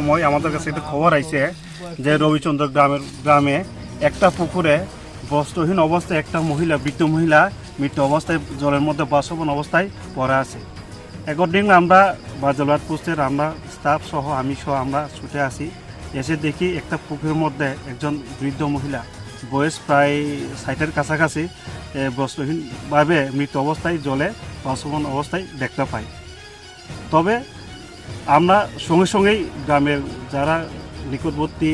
সময় আমাদের কাছে একটা খবর আইছে যে রবিচন্দ্র গ্রামে একটা পুকুরে বস্ত্রহীন অবস্থায় একটা মহিলা, বৃদ্ধ মহিলা মৃত্যু অবস্থায় জলের মধ্যে বাসমান অবস্থায় পড়ে আছে। অ্যাকর্ডিং আমরা বাজারবাট পোস্টের আমরা স্টাফ সহ আমি সহ আমরা ছুটে আসি, এসে দেখি একটা পুকুরের মধ্যে একজন বৃদ্ধ মহিলা বয়স প্রায় 60-এর কাছাকাছি বস্ত্রহীনভাবে মৃত অবস্থায় জলে বাসমান অবস্থায় দেখতে পাই। তবে আমরা সঙ্গে সঙ্গেই গ্রামের যারা নিকটবর্তী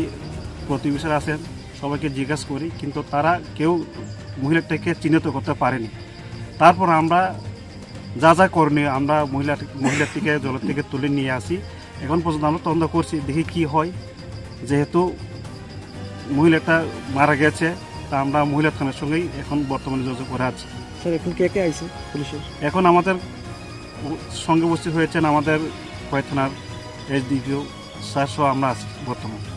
প্রতিবেশীরা আছেন সবাইকে জিজ্ঞাসা করি, কিন্তু তারা কেউ মহিলাটাকে চিহ্নিত করতে পারেনি। তারপর আমরা যা যা করণীয় আমরা মহিলাটিকে জলের থেকে তুলে নিয়ে আসি। এখন পর্যন্ত আমরা তদন্ত করছি, দেখি কি হয়। যেহেতু মহিলাটা মারা গেছে, তা আমরা মহিলা থানার সঙ্গেই এখন বর্তমানে যোগাযোগ করে আছি। স্যার এখন কে কে আইছে পুলিশের? এখন আমাদের সঙ্গে উপস্থিত হয়েছেন আমাদের খোয়াই থানার SDPO স্যার সহ আমরা আছি বর্তমানে।